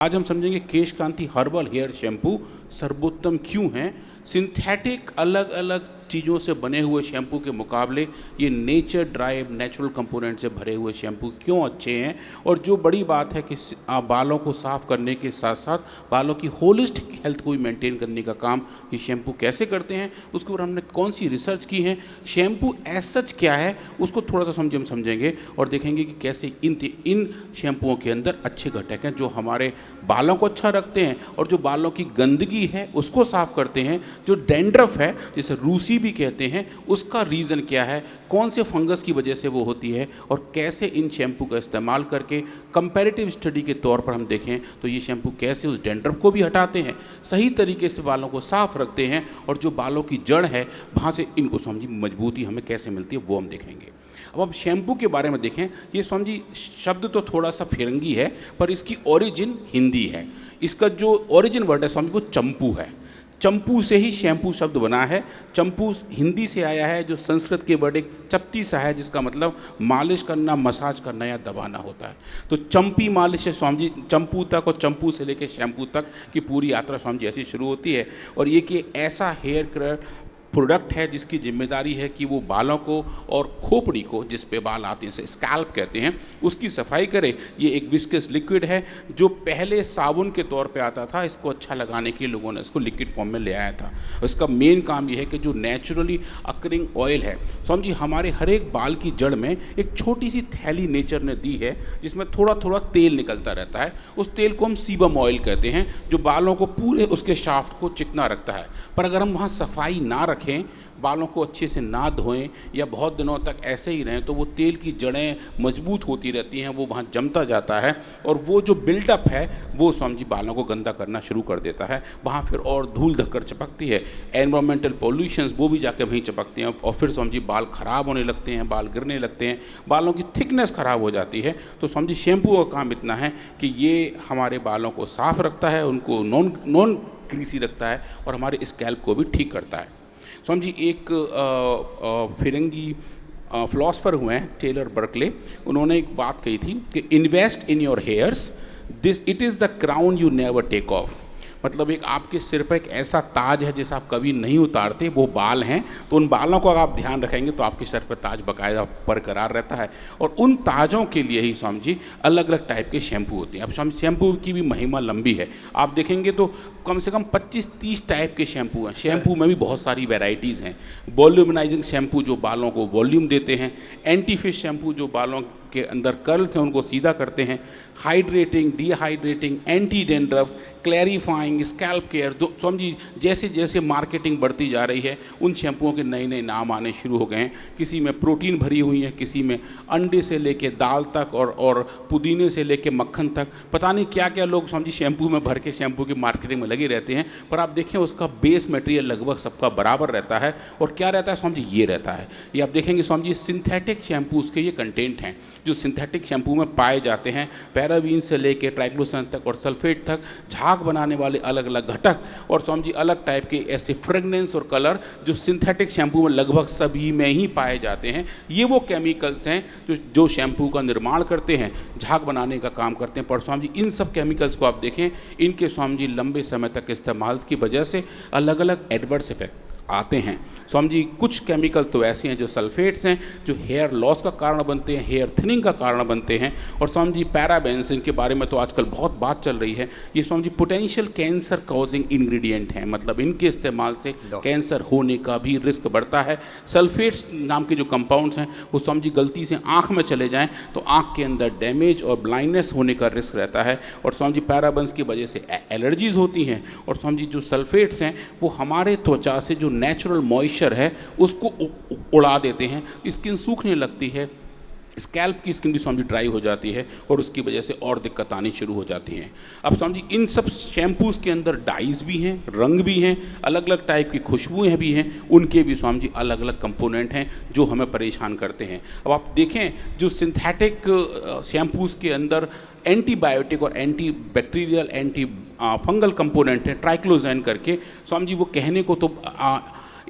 आज हम समझेंगे केश कांति हर्बल हेयर शैम्पू सर्वोत्तम क्यों है। सिंथेटिक अलग अलग चीज़ों से बने हुए शैम्पू के मुकाबले ये नेचर ड्राइव नेचुरल कंपोनेंट से भरे हुए शैम्पू क्यों अच्छे हैं। और जो बड़ी बात है कि बालों को साफ़ करने के साथ साथ बालों की होलिस्टिक हेल्थ को भी मेंटेन करने का काम ये शैम्पू कैसे करते हैं, उसके ऊपर हमने कौन सी रिसर्च की है, शैम्पू एज सच क्या है, उसको थोड़ा सा हम समझेंगे और देखेंगे कि कैसे इन शैम्पुओं के अंदर अच्छे घटक हैं जो हमारे बालों को अच्छा रखते हैं और जो बालों की गंदगी है उसको साफ़ करते हैं। जो डैंड्रफ है जिसे रूसी भी कहते हैं, उसका रीज़न क्या है, कौन से फंगस की वजह से वो होती है और कैसे इन शैम्पू का इस्तेमाल करके कंपैरेटिव स्टडी के तौर पर हम देखें तो ये शैम्पू कैसे उस डैंड्रफ को भी हटाते हैं, सही तरीके से बालों को साफ़ रखते हैं और जो बालों की जड़ है वहाँ से इनको समझी मजबूती हमें कैसे मिलती है वो हम देखेंगे। अब शैम्पू के बारे में देखें, ये समझी शब्द तो थोड़ा सा फिरंगी है पर इसकी ओरिजिन हिंदी है। इसका जो ओरिजिन वर्ड है समझ वो चंपू है। चंपू से ही शैम्पू शब्द बना है। चंपू हिंदी से आया है जो संस्कृत के वर्ड एक चपटी सा है जिसका मतलब मालिश करना, मसाज करना या दबाना होता है। तो चंपी मालिश है स्वामी जी चंपू तक, और चंपू से लेकर शैम्पू तक की पूरी यात्रा स्वामी जी ऐसी शुरू होती है। और ये कि ऐसा हेयर केयर प्रोडक्ट है जिसकी जिम्मेदारी है कि वो बालों को और खोपड़ी को, जिस पे बाल आते हैं, स्कैल्प कहते हैं, उसकी सफाई करे। ये एक विस्कस लिक्विड है जो पहले साबुन के तौर पे आता था। इसको अच्छा लगाने के लिए लोगों ने इसको लिक्विड फॉर्म में ले आया था। इसका मेन काम ये है कि जो नेचुरली अकरिंग ऑयल है समझिए हमारे हर एक बाल की जड़ में एक छोटी सी थैली नेचर ने दी है जिसमें थोड़ा थोड़ा तेल निकलता रहता है। उस तेल को हम सीबम ऑयल कहते हैं जो बालों को पूरे उसके शाफ्ट को चिकना रखता है। पर अगर हम वहाँ सफाई ना रखें, बालों को अच्छे से ना धोएं या बहुत दिनों तक ऐसे ही रहें तो वो तेल की जड़ें मजबूत होती रहती हैं, वो वहाँ जमता जाता है और वो जो बिल्डअप है वो समझी बालों को गंदा करना शुरू कर देता है। वहाँ फिर और धूल धक्कर चिपकती है, एनवायरमेंटल पॉल्यूशंस वो भी जाकर वहीं चिपकती हैं और फिर समझी बाल ख़राब होने लगते हैं, बाल गिरने लगते हैं, बालों की थिकनेस ख़राब हो जाती है। तो समझी शैम्पू का काम इतना है कि ये हमारे बालों को साफ़ रखता है, उनको नॉन ग्रीसी रखता है और हमारे स्कैल्प को भी ठीक करता है। समझी एक फिरंगी फिलोसफर हुए हैं टेलर बर्कले, उन्होंने एक बात कही थी कि invest in your hairs, this it is the crown you never take off. मतलब एक आपके सिर पर एक ऐसा ताज है जिसे आप कभी नहीं उतारते, वो बाल हैं। तो उन बालों को अगर आप ध्यान रखेंगे तो आपके सर पर ताज बकायदा बरकरार रहता है। और उन ताजों के लिए ही समझी अलग अलग टाइप के शैम्पू होते हैं। अब समझ शैम्पू की भी महिमा लंबी है, आप देखेंगे तो कम से कम 25-30 टाइप के शैम्पू हैं। शैम्पू में भी बहुत सारी वेराइटीज़ हैं। वॉल्यूमनाइजिंग शैम्पू जो बालों को वॉल्यूम देते हैं, एंटी फिश शैम्पू जो बालों के अंदर कर्ल्स हैं उनको सीधा करते हैं, hydrating, dehydrating, anti dandruff, clarifying, scalp care. तो समझिए जैसे जैसे मार्केटिंग बढ़ती जा रही है उन शैम्पुओं के नए नए नाम आने शुरू हो गए हैं। किसी में प्रोटीन भरी हुई है, किसी में अंडे से लेके दाल तक और पुदीने से लेके मक्खन तक, पता नहीं क्या क्या लोग समझिए शैम्पू में भर के शैम्पू की मार्केटिंग में लगे रहते हैं। पर आप देखें उसका बेस मटेरियल लगभग सबका बराबर रहता है। और क्या रहता है समझिए ये रहता है, ये आप देखेंगे समझिए सिंथेटिक शैम्पूज़ के ये कंटेंट हैं जो सिंथेटिक शैम्पू में पाए जाते हैं। पैराबीन से लेके ट्राइक्लोसन तक और सल्फेट तक, झाग बनाने वाले अलग अलग घटक और समझिए अलग टाइप के ऐसे फ्रेगनेंस और कलर जो सिंथेटिक शैम्पू में लगभग सभी में ही पाए जाते हैं। ये वो केमिकल्स हैं जो शैम्पू का निर्माण करते हैं, झाग बनाने का काम करते हैं। पर स्वामी जी इन सब केमिकल्स को आप देखें, इनके स्वामी जी लंबे समय तक इस्तेमाल की वजह से अलग अलग एडवर्स इफेक्ट आते हैं। स्वामी जी कुछ केमिकल तो ऐसे हैं जो सल्फेट्स हैं जो हेयर लॉस का कारण बनते हैं, हेयर थिनिंग का कारण बनते हैं। और स्वामी जी पैराबेन्स, इनके बारे में तो आजकल बहुत बात चल रही है। ये Swami ji potential cancer causing ingredient हैं, मतलब इनके इस्तेमाल से कैंसर होने का भी रिस्क बढ़ता है। सल्फेट्स नाम के जो कंपाउंड्स हैं वो स्वामी जी गलती से आँख में चले जाएँ तो आँख के अंदर डैमेज और ब्लाइंडनेस होने का रिस्क रहता है। और स्वामी जी पैराबेन्स की वजह से एलर्जीज़ होती हैं। और स्वामी जी जो सल्फेट्स हैं वो हमारे त्वचा से जो नेचुरल मॉइस्चर है उसको उड़ा देते हैं, स्किन सूखने लगती है, स्कैल्प की स्किन भी समझी ड्राई हो जाती है और उसकी वजह से और दिक्कत आनी शुरू हो जाती हैं। अब समझिए इन सब शैम्पूज़ के अंदर डाइज भी हैं, रंग भी हैं, अलग अलग टाइप की खुशबुएँ भी हैं, उनके भी स्वामी जी अलग अलग कंपोनेंट हैं जो हमें परेशान करते हैं। अब आप देखें जो सिंथेटिक शैम्पूज़ के अंदर एंटीबायोटिक और anti bacterial, anti fungal component हैं, ट्राइक्लोजैन करके, स्वामी जी वो कहने को तो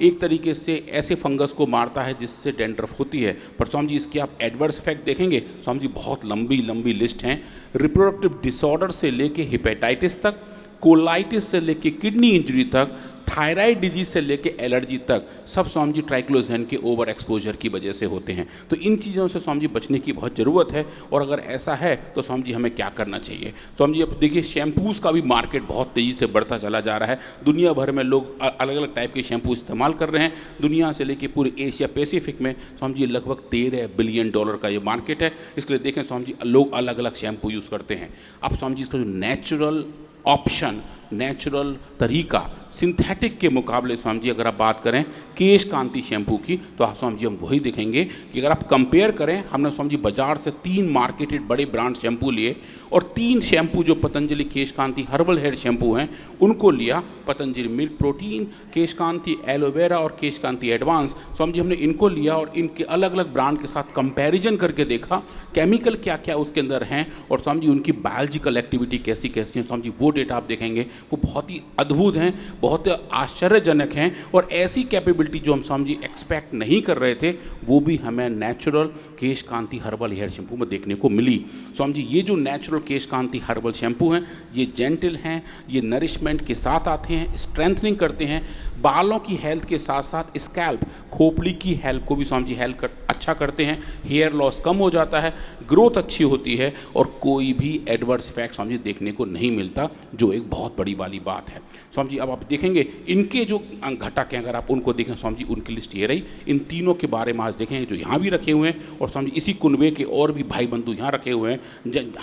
एक तरीके से ऐसे फंगस को मारता है जिससे डैंड्रफ होती है। पर स्वामी जी इसके आप एडवर्स इफेक्ट देखेंगे स्वामी जी बहुत लंबी लंबी लिस्ट हैं, रिप्रोडक्टिव डिसऑर्डर से लेके हेपेटाइटिस तक, कोलाइटिस से लेके किडनी इंजरी तक, थायराइड डिजीज से लेके एलर्जी तक, सब स्वामी जी ट्राइक्लोजेन के ओवर एक्सपोजर की वजह से होते हैं। तो इन चीज़ों से स्वामी जी बचने की बहुत ज़रूरत है। और अगर ऐसा है तो स्वामी जी हमें क्या करना चाहिए? स्वामी जी अब देखिए शैम्पूज़ का भी मार्केट बहुत तेज़ी से बढ़ता चला जा रहा है। दुनिया भर में लोग अलग अलग टाइप के शैम्पू इस्तेमाल कर रहे हैं। दुनिया से लेके पूरे एशिया पैसिफिक में स्वामी जी लगभग $13 बिलियन का ये मार्केट है। इसके लिए देखें स्वामी जी लोग अलग अलग शैम्पू यूज़ करते हैं। अब स्वामी जी इसका जो नेचुरल ऑप्शन, नेचुरल तरीका सिंथेटिक के मुकाबले स्वामी जी अगर आप बात करें केश कांति शैम्पू की, तो आप स्वामी जी हम वही देखेंगे कि अगर आप कंपेयर करें, हमने स्वामी जी बाजार से 3 मार्केटेड बड़े ब्रांड शैम्पू लिए और 3 शैम्पू जो पतंजलि केश कांति हर्बल हेयर शैम्पू हैं उनको लिया, पतंजलि मिल्क प्रोटीन, केश कांति एलोवेरा और केश कांति एडवांस। स्वामी जी हमने इनको लिया और इनके अलग अलग ब्रांड के साथ कंपैरिजन करके देखा केमिकल क्या क्या उसके अंदर हैं और स्वामी जी उनकी बायोलॉजिकल एक्टिविटी कैसी कैसी है। स्वामी जी वो डेटा आप देखेंगे वो बहुत ही अद्भुत हैं, बहुत आश्चर्यजनक हैं और ऐसी कैपेबिलिटी जो हम स्वामी जी एक्सपेक्ट नहीं कर रहे थे वो भी हमें नेचुरल केश कांति हर्बल हेयर शैम्पू में देखने को मिली। स्वामी जी ये जो नेचुरल केश कांति हर्बल शैम्पू हैं ये जेंटल हैं, ये नरिशमेंट के साथ आते हैं, स्ट्रेंथनिंग करते हैं, बालों की हेल्थ के साथ साथ स्कैल्प खोपड़ी की हेल्थ को भी स्वामी जी हेल्प अच्छा करते हैं, हेयर लॉस कम हो जाता है, ग्रोथ अच्छी होती है और कोई भी एडवर्स इफेक्ट स्वामी जी देखने को नहीं मिलता, जो एक बहुत बड़ी वाली बात है। स्वामी जी अब आप देखेंगे इनके जो घटक हैं अगर आप उनको देखें स्वामी जी उनकी लिस्ट ये रही। इन तीनों के बारे में आज देखेंगे जो यहाँ भी रखे हुए हैं और स्वामी जी इसी कुनबे के और भी भाई बंधु यहाँ रखे हुए हैं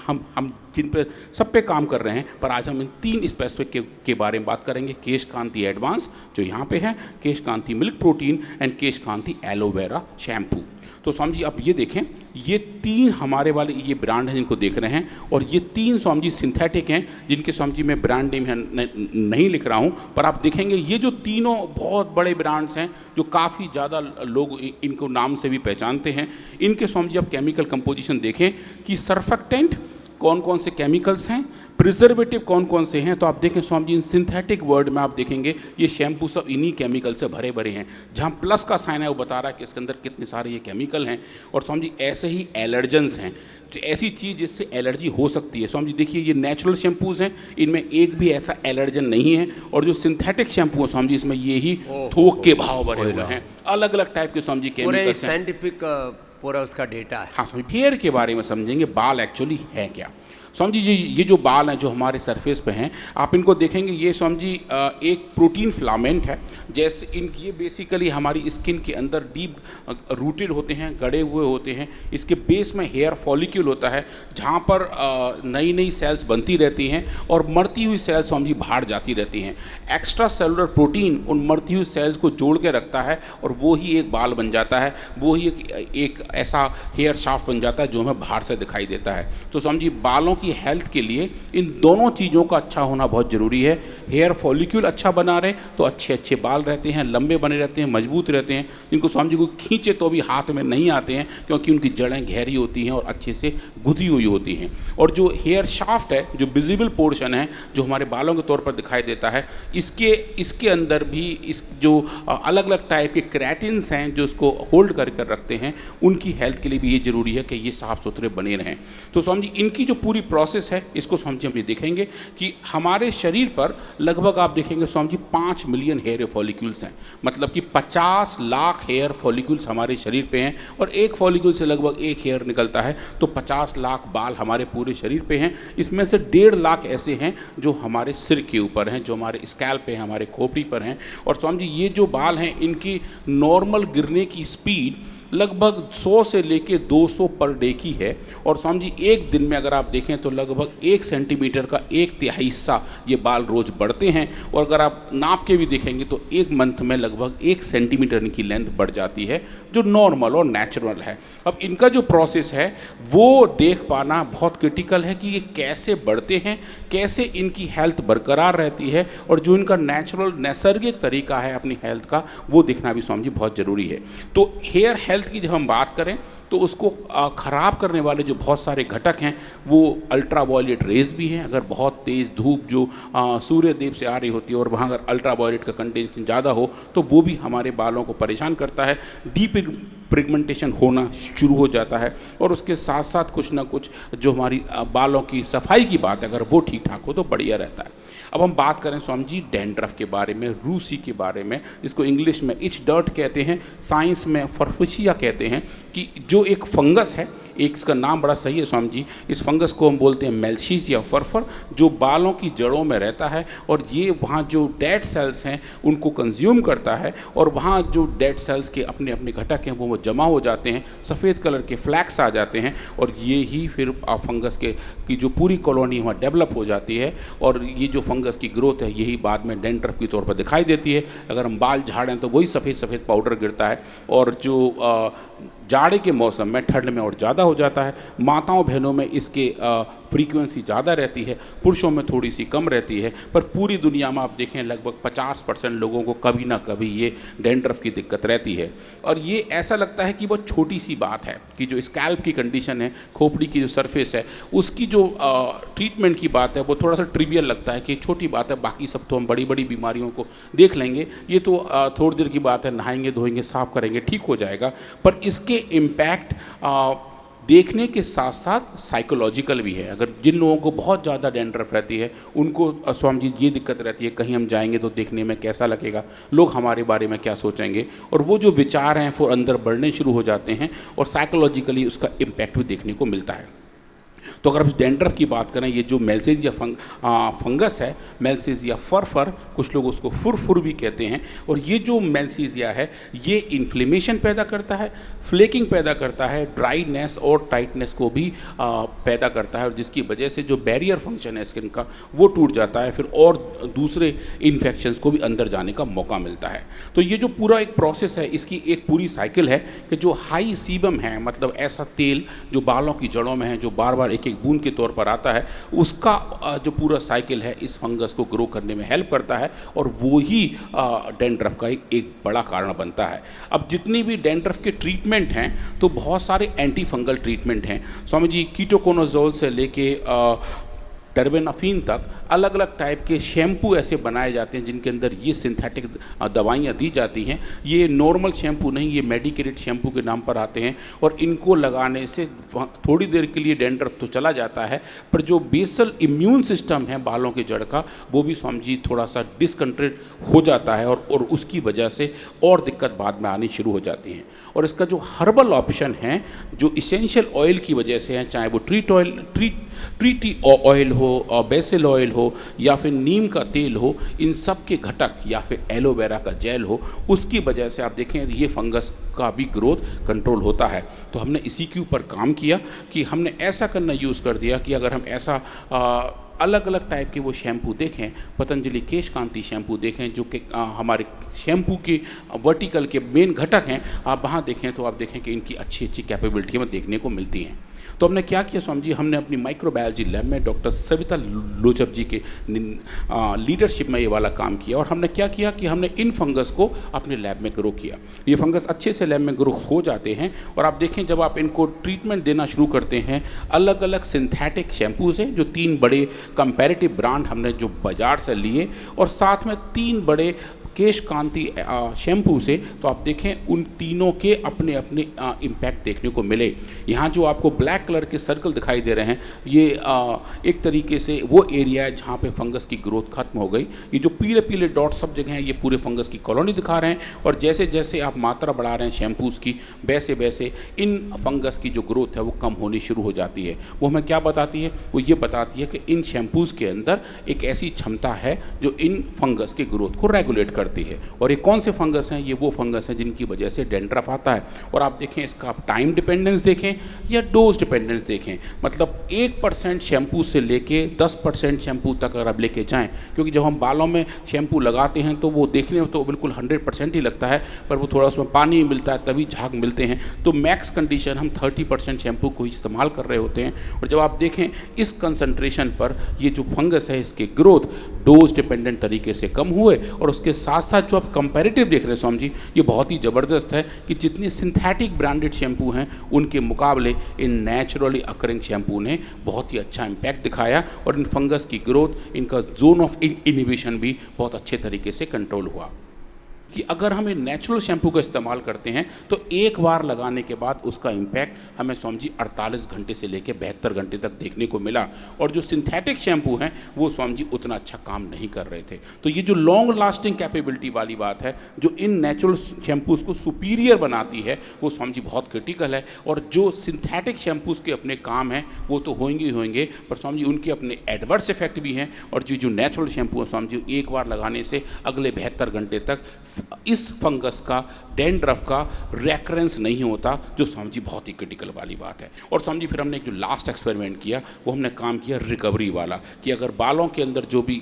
हम जिन पे सब पे काम कर रहे हैं। पर आज हम इन 3 स्पेसिफिक के बारे में बात करेंगे, केश कांति एडवांस जो यहाँ पे है, Kesh Kanti milk protein and Kesh Kanti aloe vera shampoo. तो स्वामी जी आप ये देखें ये 3 हमारे वाले ये ब्रांड हैं जिनको देख रहे हैं और ये 3 स्वामी जी सिंथेटिक हैं जिनके स्वामी जी मैं ब्रांड नेम नहीं लिख रहा हूँ। पर आप देखेंगे ये जो तीनों बहुत बड़े ब्रांड्स हैं जो काफ़ी ज़्यादा लोग इनको नाम से भी पहचानते हैं। इनके स्वामी जी आप केमिकल कंपोजिशन देखें कि सर्फेक्टेंट कौन कौन से केमिकल्स हैं, प्रिजर्वेटिव कौन कौन से हैं। तो आप देखें स्वामी जी इन सिंथेटिक वर्ड में आप देखेंगे ये शैम्पू सब इन्हीं केमिकल से भरे भरे हैं। जहाँ प्लस का साइन है वो बता रहा है कि इसके अंदर कितने सारे ये केमिकल हैं। और स्वामी जी ऐसे ही एलर्जेंस हैं, तो ऐसी चीज़ जिससे एलर्जी हो सकती है। स्वामी जी देखिए ये नेचुरल शैम्पूज़ हैं, इनमें एक भी ऐसा एलर्जन नहीं है। और जो सिंथेटिक शैम्पू है स्वामी जी इसमें ये ही थोक के भाव भरे हुए हैं, अलग अलग टाइप के स्वामी जी केमिकल्स हैं। साइंटिफिक पूरा उसका डेटा है। हाँ स्वामी हेयर के बारे में समझेंगे बाल एक्चुअली है क्या। स्वामी जी ये जो बाल हैं जो हमारे सरफेस पे हैं आप इनको देखेंगे ये स्वामी जी एक प्रोटीन फिलामेंट है। जैसे ये बेसिकली हमारी स्किन के अंदर डीप रूटेड होते हैं, गड़े हुए होते हैं। इसके बेस में हेयर फॉलिक्यूल होता है जहाँ पर नई नई सेल्स बनती रहती हैं और मरती हुई सेल्स स्वामी जी बाहर जाती रहती हैं। एक्स्ट्रा सेलुलर प्रोटीन उन मरती हुई सेल्स को जोड़ के रखता है और वो ही एक बाल बन जाता है, वो ही एक ऐसा हेयर शाफ्ट बन जाता है जो हमें बाहर से दिखाई देता है। तो स्वामी जी बालों की हेल्थ के लिए इन दोनों चीज़ों का अच्छा होना बहुत ज़रूरी है। हेयर फॉलिक्यूल अच्छा बना रहे तो अच्छे अच्छे बाल रहते हैं, लंबे बने रहते हैं, मजबूत रहते हैं। जिनको स्वामी जी को खींचे तो भी हाथ में नहीं आते हैं क्योंकि उनकी जड़ें गहरी होती हैं और अच्छे से गुथी हुई होती हैं। और जो हेयर शाफ्ट है जो विजिबल पोर्शन है जो हमारे बालों के तौर पर दिखाई देता है इसके अंदर भी इस जो अलग अलग टाइप के क्रेटिन्स हैं जो इसको होल्ड कर रखते हैं, उनकी हेल्थ के लिए भी ये ज़रूरी है कि ये साफ़ सुथरे बने रहें। तो स्वामी जी इनकी जो पूरी प्रोसेस है इसको स्वामी जी हम ये देखेंगे कि हमारे शरीर पर लगभग आप देखेंगे Swami ji 5 million hair follicles हैं। मतलब कि 50 लाख हेयर फॉलिक्यूल्स हमारे शरीर पे हैं और एक फॉलिक्यूल से लगभग एक हेयर निकलता है, तो 50 लाख बाल हमारे पूरे शरीर पे हैं। इसमें से 1.5 लाख ऐसे हैं जो हमारे सिर के ऊपर हैं, जो हमारे स्कैल्प पे हैं, हमारे खोपड़ी पर हैं। और स्वामी जी ये जो बाल हैं इनकी नॉर्मल गिरने की स्पीड लगभग 100 से लेके 200 पर डे की है। और स्वामी जी एक दिन में अगर आप देखें तो लगभग 1 सेंटीमीटर का 1/3 हिस्सा ये बाल रोज बढ़ते हैं। और अगर आप नाप के भी देखेंगे तो एक मंथ में लगभग 1 सेंटीमीटर इनकी लेंथ बढ़ जाती है, जो नॉर्मल और नेचुरल है। अब इनका जो प्रोसेस है वो देख पाना बहुत क्रिटिकल है कि ये कैसे बढ़ते हैं, कैसे इनकी हेल्थ बरकरार रहती है और जो इनका नेचुरल नैसर्गिक तरीका है अपनी हेल्थ का वो देखना भी स्वामी जी बहुत ज़रूरी है। तो हेयर हेल्थ की जब हम बात करें तो उसको ख़राब करने वाले जो बहुत सारे घटक हैं वो अल्ट्रा वायलेट रेज भी हैं। अगर बहुत तेज़ धूप जो सूर्य देव से आ रही होती है और वहाँ अगर अल्ट्रा वायलेट का कंटेंशन ज़्यादा हो तो वो भी हमारे बालों को परेशान करता है, डीप पिगमेंटेशन होना शुरू हो जाता है। और उसके साथ साथ कुछ ना कुछ जो हमारी बालों की सफाई की बात है, अगर वो ठीक ठाक हो तो बढ़िया रहता है। अब हम बात करें स्वामी जी डैंड्रफ के बारे में, रूसी के बारे में, जिसको इंग्लिश में इच डर्ट कहते हैं, साइंस में फरफुशिया कहते हैं, कि जो एक फंगस है, एक इसका नाम बड़ा सही है स्वामी जी, इस फंगस को हम बोलते हैं मेल्शीज या फरफर, जो बालों की जड़ों में रहता है और ये वहाँ जो डेड सेल्स हैं उनको कंज्यूम करता है और वहाँ जो डेड सेल्स के अपने अपने घटक हैं वो जमा हो जाते हैं, सफ़ेद कलर के फ्लैक्स आ जाते हैं और ये ही फिर फंगस के की जो पूरी कॉलोनी वहाँ डेवलप हो जाती है और ये जो फंगस की ग्रोथ है यही बाद में डैंड्रफ के तौर पर दिखाई देती है। अगर हम बाल झाड़ें तो वही सफ़ेद सफ़ेद पाउडर गिरता है और जो जाड़े के मौसम में, ठंड में और ज़्यादा हो जाता है। माताओं बहनों में इसके फ्रीक्वेंसी ज़्यादा रहती है, पुरुषों में थोड़ी सी कम रहती है, पर पूरी दुनिया में आप देखें लगभग 50% लोगों को कभी ना कभी ये डैंड्रफ की दिक्कत रहती है। और ये ऐसा लगता है कि बहुत छोटी सी बात है कि जो स्कैल्प की कंडीशन है, खोपड़ी की जो सरफेस है, उसकी जो ट्रीटमेंट की बात है वो थोड़ा सा ट्रिवियल लगता है कि छोटी बात है, बाकी सब तो हम बड़ी बड़ी बीमारियों को देख लेंगे, ये तो थोड़ी देर की बात है, नहाएंगे धोएंगे साफ़ करेंगे ठीक हो जाएगा। पर इसके इम्पैक्ट देखने के साथ साथ साइकोलॉजिकल भी है। अगर जिन लोगों को बहुत ज़्यादा डैंड्रफ रहती है उनको स्वामी जी ये दिक्कत रहती है, कहीं हम जाएंगे तो देखने में कैसा लगेगा, लोग हमारे बारे में क्या सोचेंगे, और वो जो विचार हैं वो अंदर बढ़ने शुरू हो जाते हैं और साइकोलॉजिकली उसका इम्पैक्ट भी देखने को मिलता है। तो अगर हम डैंड्रफ की बात करें, ये जो मेल्सेज या फंगस है, मेल्सेज या फरफर, कुछ लोग उसको फुरफुर भी कहते हैं, और ये जो मेल्सेजिया है ये इन्फ्लेमेशन पैदा करता है, फ्लेकिंग पैदा करता है, ड्राईनेस और टाइटनेस को भी पैदा करता है, और जिसकी वजह से जो बैरियर फंक्शन है स्किन का वो टूट जाता है, फिर और दूसरे इन्फेक्शंस को भी अंदर जाने का मौका मिलता है। तो ये जो पूरा एक प्रोसेस है, इसकी एक पूरी साइकिल है कि जो हाई सीबम है, मतलब ऐसा तेल जो बालों की जड़ों में है, जो बार बार एक एक बूंद के तौर पर आता है, उसका जो पूरा साइकिल है इस फंगस को ग्रो करने में हेल्प करता है और वो ही डैंड्रफ का एक बड़ा कारण बनता है। अब जितनी भी डैंड्रफ के ट्रीटमेंट हैं तो बहुत सारे एंटी फंगल ट्रीटमेंट हैं स्वामी जी, कीटोकोनाजोल से लेके टर्बेनाफिन तक अलग अलग टाइप के शैम्पू ऐसे बनाए जाते हैं जिनके अंदर ये सिंथेटिक दवाइयाँ दी जाती हैं। ये नॉर्मल शैम्पू नहीं, ये मेडिकेटेड शैम्पू के नाम पर आते हैं और इनको लगाने से थोड़ी देर के लिए डैंड्रफ तो चला जाता है, पर जो बेसल इम्यून सिस्टम है बालों के जड़ का वो भी स्वामी जी थोड़ा सा डिसकंट्रेट हो जाता है और उसकी वजह से और दिक्कत बाद में आनी शुरू हो जाती हैं। और इसका जो हर्बल ऑप्शन है, जो इसेंशियल ऑयल की वजह से हैं, चाहे वो ट्री ऑयल हो, बेसिल ऑयल हो या फिर नीम का तेल हो, इन सब के घटक या फिर एलोवेरा का जेल हो, उसकी वजह से आप देखें ये फंगस का भी ग्रोथ कंट्रोल होता है। तो हमने इसी के ऊपर काम किया कि हमने ऐसा करना यूज़ कर दिया कि अगर हम ऐसा अलग अलग टाइप के वो शैम्पू देखें, पतंजलि केश कांति शैम्पू देखें जो कि हमारे शैम्पू के वर्टिकल के मेन घटक हैं, आप वहाँ देखें तो आप देखें कि इनकी अच्छी अच्छी कैपेबिलिटी हमें देखने को मिलती हैं। तो हमने क्या किया स्वामी जी, हमने अपनी माइक्रोबायोलॉजी लैब में डॉक्टर सविता लोचब जी के लीडरशिप में ये वाला काम किया और हमने क्या किया कि हमने इन फंगस को अपने लैब में ग्रो किया। ये फंगस अच्छे से लैब में ग्रो हो जाते हैं और आप देखें जब आप इनको ट्रीटमेंट देना शुरू करते हैं, अलग अलग सिंथेटिक शैम्पूज़ हैं जो 3 बड़े कंपैरेटिव ब्रांड हमने जो बाज़ार से लिए और साथ में 3 बड़े केश कांति शैम्पू से, तो आप देखें उन तीनों के अपने अपने इम्पैक्ट देखने को मिले। यहाँ जो आपको ब्लैक कलर के सर्कल दिखाई दे रहे हैं ये एक तरीके से वो एरिया है जहाँ पे फंगस की ग्रोथ खत्म हो गई। ये जो पीले पीले डॉट सब जगह हैं ये पूरे फंगस की कॉलोनी दिखा रहे हैं और जैसे जैसे आप मात्रा बढ़ा रहे हैं शैम्पूज़ की, वैसे वैसे इन फंगस की जो ग्रोथ है वो कम होनी शुरू हो जाती है। वो हमें क्या बताती है? वो ये बताती है कि इन शैम्पूज़ के अंदर एक ऐसी क्षमता है जो इन फंगस के ग्रोथ को रेगुलेट करती है। और ये कौन से फंगस हैं? ये वो फंगस हैं जिनकी वजह से डैंड्रफ आता है। और आप देखें इसका आप टाइम डिपेंडेंस देखें या डोज डिपेंडेंस देखें, मतलब 1% शैम्पू से लेके 10% शैम्पू तक अगर आप लेके जाएं, क्योंकि जब हम बालों में शैम्पू लगाते हैं तो वो देखने में तो बिल्कुल 100% ही लगता है, पर वो थोड़ा उसमें पानी मिलता है तभी झाग मिलते हैं। तो मैक्स कंडीशन हम 30% शैम्पू को इस्तेमाल कर रहे होते हैं। और जब आप देखें इस कंसंट्रेशन पर ये जो फंगस है इसके ग्रोथ डोज डिपेंडेंट तरीके से कम हुए और उसके साथ साथ जो आप कंपैरेटिव देख रहे हैं स्वामी जी, ये बहुत ही ज़बरदस्त है कि जितने सिंथेटिक ब्रांडेड शैम्पू हैं उनके मुकाबले इन नेचुरली अकरिंग शैम्पू ने बहुत ही अच्छा इम्पैक्ट दिखाया और इन फंगस की ग्रोथ, इनका जोन ऑफ इनिबिशन भी बहुत अच्छे तरीके से कंट्रोल हुआ। कि अगर हम नेचुरल शैम्पू का इस्तेमाल करते हैं तो एक बार लगाने के बाद उसका इम्पैक्ट हमें स्वामी जी 48 घंटे से लेकर 72 घंटे तक देखने को मिला, और जो सिंथेटिक शैम्पू हैं वो स्वामी जी उतना अच्छा काम नहीं कर रहे थे। तो ये जो लॉन्ग लास्टिंग कैपेबिलिटी वाली बात है जो इन नेचुरल शैम्पूज़ को सुपीरियर बनाती है वो स्वामी जी बहुत क्रिटिकल है। और जो सिंथेटिक शैम्पूज़ के अपने काम हैं वो तो होंगे ही होंगे, पर स्वामी जी उनके अपने एडवर्स इफेक्ट भी हैं। और जो नेचुरल शैम्पू है स्वामी जी एक बार लगाने से अगले 72 घंटे तक इस फंगस का, डैंड्रफ का रेकरेंस नहीं होता, जो स्वामी जी बहुत ही क्रिटिकल वाली बात है। और स्वामी जी फिर हमने एक जो लास्ट एक्सपेरिमेंट किया वो हमने काम किया रिकवरी वाला, कि अगर बालों के अंदर जो भी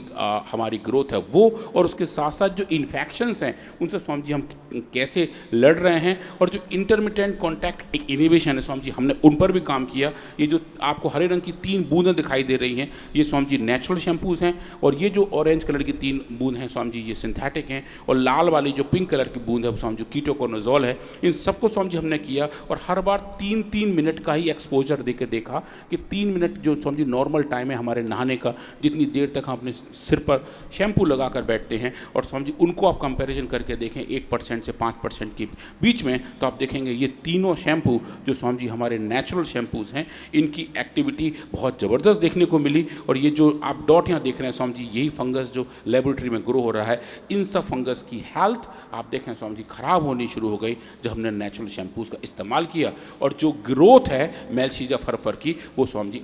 हमारी ग्रोथ है वो, और उसके साथ साथ जो इन्फेक्शंस हैं उनसे स्वामी जी हम कैसे लड़ रहे हैं, और जो इंटरमिटेंट कॉन्टैक्ट एक इनिबिशन है स्वामी जी हमने उन पर भी काम किया। ये जो आपको हरे रंग की 3 बूंदें दिखाई दे रही हैं ये स्वामी जी नेचुरल शैम्पूज़ हैं, और ये जो ऑरेंज कलर की 3 बूंद हैं स्वामी जी ये सिंथेटिक हैं, और लाल वाली जो पिंक कलर की बूंद है स्वामी जो कीटोकोनाजोल है, इन सबको स्वामी जी हमने किया। और हर बार 3-3 मिनट का ही एक्सपोजर दे के देखा कि 3 मिनट जो स्वामी जी नॉर्मल टाइम है हमारे नहाने का, जितनी देर तक हम अपने सिर पर शैम्पू लगा कर बैठते हैं, और स्वामी जी उनको आप कंपैरिजन करके देखें 1% से 5% के बीच में, तो आप देखेंगे ये तीनों शैम्पू जो स्वामी जी हमारे नेचुरल शैम्पूज़ हैं इनकी एक्टिविटी बहुत ज़बरदस्त देखने को मिली। और ये जो आप डॉट यहाँ देख रहे हैं स्वामी जी यही फंगस जो लेबोरेटरी में ग्रो हो रहा है, इन सब फंगस की हेल्थ आप देखें स्वामी जी खराब होनी शुरू हो गई जब हमने नेचुरल शैम्पूज़ का इस्तेमाल किया, और जो ग्रोथ है मेलशीजा फरफर की वो स्वामी जी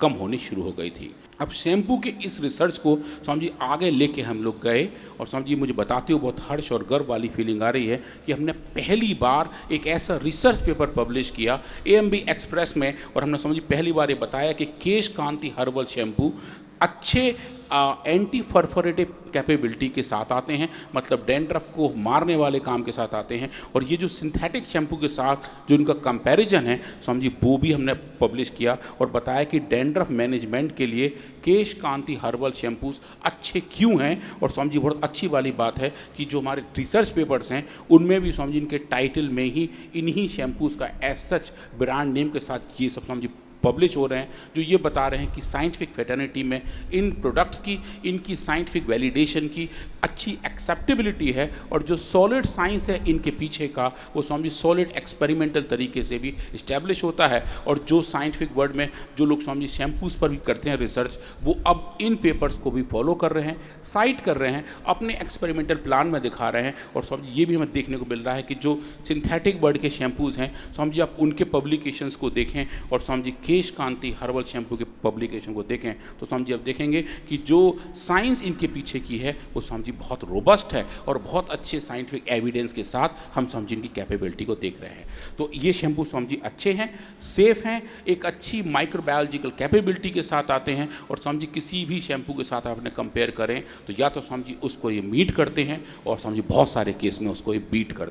कम होनी शुरू हो गई थी। अब शैम्पू के इस रिसर्च को स्वामी जी आगे लेके हम लोग गए, और स्वामी जी मुझे बताते हुए बहुत हर्ष और गर्व वाली फीलिंग आ रही है कि हमने पहली बार एक ऐसा रिसर्च पेपर पब्लिश किया AMB एक्सप्रेस में, और हमने स्वामी जी पहली बार ये बताया कि केश कांति हर्बल शैम्पू अच्छे एंटी फरफरेटिव कैपेबिलिटी के साथ आते हैं, मतलब डैंड्रफ को मारने वाले काम के साथ आते हैं। और ये जो सिंथेटिक शैम्पू के साथ जो इनका कंपैरिजन है स्वामी जी वो भी हमने पब्लिश किया, और बताया कि डैंड्रफ मैनेजमेंट के लिए केश कांति हर्बल शैम्पूज़ अच्छे क्यों हैं। और स्वामी जी बहुत अच्छी वाली बात है कि जो हमारे रिसर्च पेपर्स हैं उनमें भी स्वामी जी इनके टाइटल में ही इन्हीं शैम्पूज़ का एज सच ब्रांड नेम के साथ ये सब स्वामी जी पब्लिश हो रहे हैं, जो ये बता रहे हैं कि साइंटिफिक फेटर्निटी में इन प्रोडक्ट्स की, इनकी साइंटिफिक वैलिडेशन की अच्छी एक्सेप्टेबिलिटी है, और जो सॉलिड साइंस है इनके पीछे का वो स्वामी सॉलिड एक्सपेरिमेंटल तरीके से भी इस्टेब्लिश होता है। और जो साइंटिफिक वर्ड में जो लोग स्वामी शैम्पूज़ पर भी करते हैं रिसर्च, वो अब इन पेपर्स को भी फॉलो कर रहे हैं, साइट कर रहे हैं, अपने एक्सपेरिमेंटल प्लान में दिखा रहे हैं। और स्वामी ये भी हमें देखने को मिल रहा है कि जो सिंथेटिक वर्ड के शैम्पूज़ हैं स्वामी जी आप उनके पब्लिकेशंस को देखें, और स्वामी जी केश कांति हर्बल शैम्पू के पब्लिकेशन को देखें तो स्वामी जी आप देखेंगे कि जो साइंस इनके पीछे की है वो स्वामी जी बहुत रोबस्ट है, और बहुत अच्छे साइंटिफिक एविडेंस के साथ हम स्वामी जी इनकी कैपेबिलिटी को देख रहे हैं। तो ये शैम्पू स्वामी जी अच्छे हैं, सेफ़ हैं, एक अच्छी माइक्रोबायोलॉजिकल कैपेबिलिटी के साथ आते हैं, और स्वामी जी किसी भी शैम्पू के साथ आपने कंपेयर करें तो या तो स्वामी जी उसको ये मीट करते हैं, और स्वामी जी बहुत सारे केस में उसको ये बीट करते हैं।